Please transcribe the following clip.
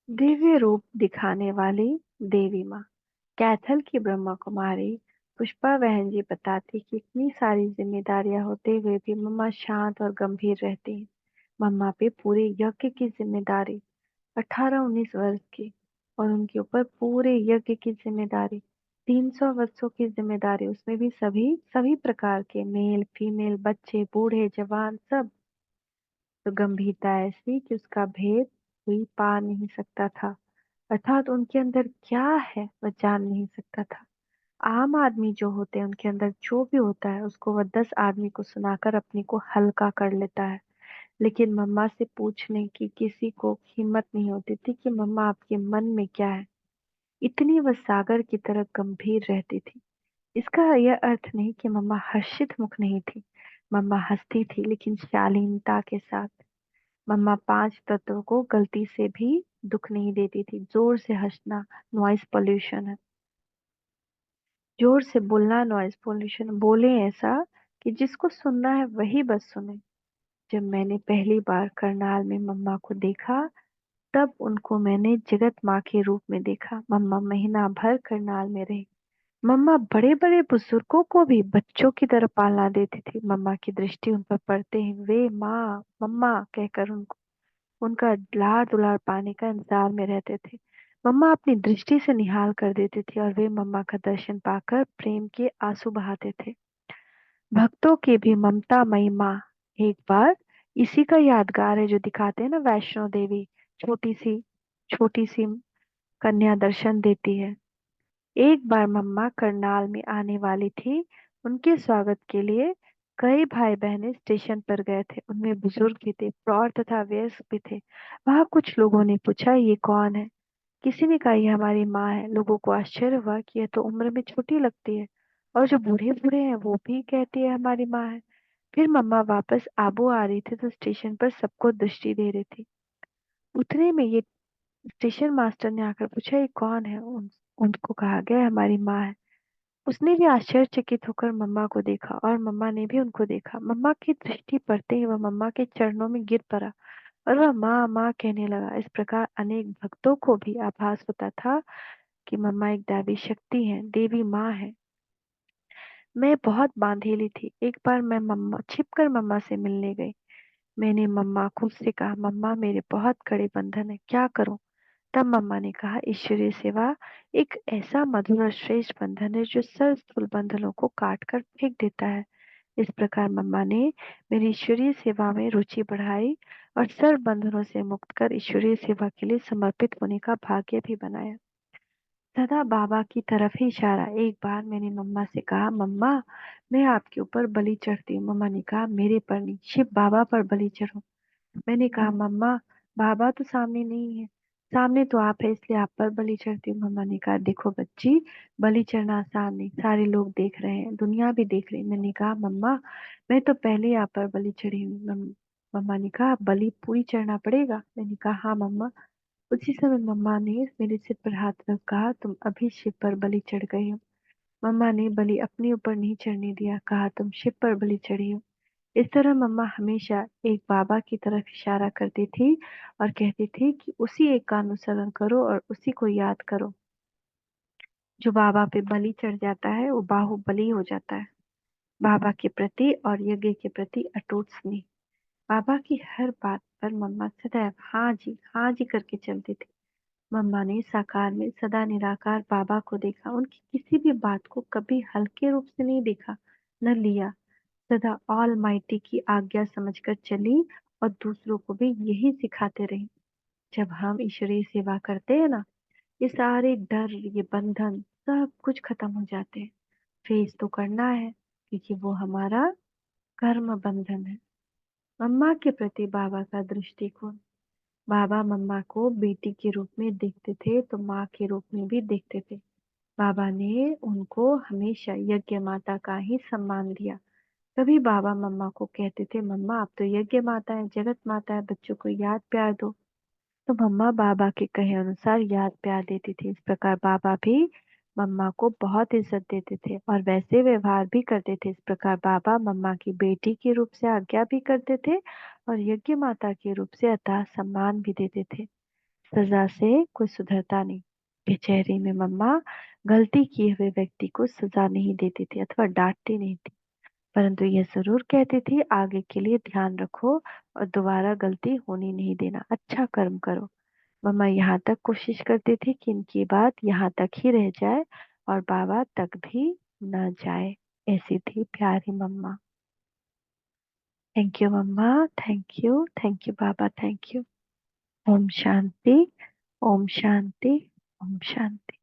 दिव्य रूप दिखाने वाली देवी माँ। कैथल की ब्रह्मा कुमारी पुष्पा बहन जी बताती कि इतनी सारी जिम्मेदारियां होते हुए भी मम्मा शांत और गंभीर रहती हैं। मम्मा पे पूरे यज्ञ की जिम्मेदारी, 18-19 वर्ष की, और उनके ऊपर पूरे यज्ञ की जिम्मेदारी, 300 वर्षों की जिम्मेदारी, उसमें भी सभी सभी प्रकार के मेल फीमेल, बच्चे बूढ़े जवान सब। तो गंभीरता ऐसी कि उसका भेद कोई पा नहीं सकता था, अर्थात उनके अंदर क्या है वह जान नहीं सकता था। आम आदमी जो होते हैं उनके अंदर जो भी होता है उसको वह 10 आदमी को सुनाकर अपने को हल्का कर लेता है, लेकिन मम्मा से पूछने की किसी को हिम्मत नहीं होती थी कि मम्मा आपके मन में क्या है। इतनी वह सागर की तरह गंभीर रहती थी। इसका यह अर्थ नहीं कि मम्मा हर्षित मुख नहीं थी। मम्मा हंसती थी लेकिन शालीनता के साथ। मम्मा 5 तत्वों को गलती से भी दुख नहीं देती थी। जोर से हंसना नॉइस पोल्यूशन है, जोर से बोलना नॉइस पोल्यूशन। बोले ऐसा कि जिसको सुनना है वही बस सुने। जब मैंने पहली बार करनाल में मम्मा को देखा, तब उनको मैंने जगत माँ के रूप में देखा। मम्मा महीना भर करनाल में रही। मम्मा बड़े बड़े बुजुर्गों को भी बच्चों की तरह पालना देती थी। मम्मा की दृष्टि उन पर पड़ते ही वे माँ मम्मा कहकर उनको उनका लाड़ दुलार पाने का इंतजार में रहते थे। मम्मा अपनी दृष्टि से निहाल कर देती थी और वे मम्मा का दर्शन पाकर प्रेम के आंसू बहाते थे। भक्तों की भी ममतामयी माँ। एक बार इसी का यादगार है जो दिखाते हैं ना, वैष्णो देवी छोटी सी कन्या दर्शन देती है। एक बार मम्मा करनाल में आने वाली थी। उनके स्वागत के लिए कई भाई बहनें स्टेशन पर गए थे। उनमें बुजुर्ग भी थे, प्रौढ़ तथा वयस्क भी थे। वहां कुछ लोगों ने पूछा, ये कौन है? किसी ने कहा, ये हमारी माँ है। लोगों को आश्चर्य हुआ कि यह तो उम्र में छोटी लगती है, और जो बूढ़े बूढ़े हैं वो भी कहती है हमारी माँ है। फिर मम्मा वापस आबू आ रही थी तो स्टेशन पर सबको दृष्टि दे रही थी। उतने में ये स्टेशन मास्टर ने आकर पूछा, ये कौन है? उनको कहा गया हमारी माँ है। उसने भी आश्चर्यचकित होकर मम्मा को देखा और मम्मा ने भी उनको देखा। मम्मा की दृष्टि पड़ते ही वह मम्मा के चरणों में गिर पड़ा और वह माँ माँ कहने लगा। इस प्रकार अनेक भक्तों को भी आभास होता था कि मम्मा एक दैवी शक्ति है, देवी माँ है। मैं बहुत बांधेली थी। एक बार मैं मम्मा छिपकर मम्मा से मिलने गई। मैंने मम्मा खुद से कहा, मम्मा मेरे बहुत कड़े बंधन है, क्या करूं? तब मम्मा ने कहा, ईश्वरीय सेवा एक ऐसा मधुर और श्रेष्ठ बंधन है जो सब स्थूल बंधनों को काट कर फेंक देता है। इस प्रकार मम्मा ने मेरी ईश्वरीय सेवा में रुचि बढ़ाई और सर्व बंधनों से मुक्त कर ईश्वरीय सेवा के लिए समर्पित होने का भाग्य भी बनाया। सदा बाबा की तरफ ही इशारा। एक बार मैंने मम्मा से कहा, मम्मा मैं आपके ऊपर बलि चढ़ती हूँ। मम्मा ने कहा, मेरे पर नहीं, शिव बाबा पर बलि चढ़ो। मैंने कहा, मम्मा बाबा तो सामने नहीं है। सामने तो आप है, इसलिए आप पर बलि चढ़ती हूँ। मम्मा ने कहा, देखो बच्ची, बलि चढ़ना आसान नहीं, सारे लोग देख रहे हैं, दुनिया भी देख रही है। मैंने कहा, मम्मा मैं तो पहले ही आप पर बलि चढ़ी हूँ। मम्मा ने कहा, बलि पूरी चढ़ना पड़ेगा? मैंने कहा, हाँ मम्मा। उसी समय मम्मा ने मेरे सिर पर हाथ रख कहा, तुम अभी शिव पर बलि चढ़ गई हो। मम्मा ने बलि अपने ऊपर नहीं चढ़ने दिया, कहा, तुम शिव पर बलि चढ़ी हो। इस तरह मम्मा हमेशा एक बाबा की तरफ इशारा करती थी और कहती थी कि उसी एक का अनुसरण करो और उसी को याद करो। जो बाबा पे बलि चढ़ जाता है वो बाहुबली हो जाता है। बाबा के प्रति और यज्ञ के प्रति अटूट स्नेह। बाबा की हर बात पर मम्मा सदैव हाँ जी करके चलती थी। मम्मा ने साकार में सदा निराकार बाबा को देखा। उनकी किसी भी बात को कभी हल्के रूप से नहीं देखा, न लिया। सदा ऑल माइटी की आज्ञा समझकर चली और दूसरों को भी यही सिखाते रही। जब हम ईश्वरीय सेवा करते हैं ना, ये सारे डर, ये बंधन सब कुछ खत्म हो जाते हैं। फेस तो करना है क्योंकि वो हमारा कर्म बंधन है। मम्मा के प्रति बाबा का दृष्टिकोण। बाबा मम्मा को बेटी के रूप में देखते थे तो माँ के रूप में भी देखते थे। बाबा ने उनको हमेशा यज्ञ माता का ही सम्मान दिया। कभी बाबा मम्मा को कहते थे, मम्मा आप तो यज्ञ माता है, जगत माता है, बच्चों को याद प्यार दो। तो मम्मा बाबा के कहे अनुसार याद प्यार देती थी। इस प्रकार बाबा भी मम्मा को बहुत इज्जत देते थे और वैसे व्यवहार भी करते थे। इस प्रकार बाबा मम्मा की बेटी के रूप से आज्ञा भी करते थे और यज्ञ माता के रूप से अतः सम्मान भी देते थे। सजा से कोई सुधरता नहीं। कचहरी में मम्मा गलती किए हुए व्यक्ति को सजा नहीं देती थी अथवा डांटती नहीं थी, परंतु यह जरूर कहती थी आगे के लिए ध्यान रखो और दोबारा गलती होने नहीं देना, अच्छा कर्म करो। मम्मा यहाँ तक कोशिश करती थी कि इनकी बात यहाँ तक ही रह जाए और बाबा तक भी न जाए। ऐसी थी प्यारी मम्मा। थैंक यू मम्मा। थैंक यू बाबा, थैंक यू। ओम शांति। ओम शांति। ओम शांति।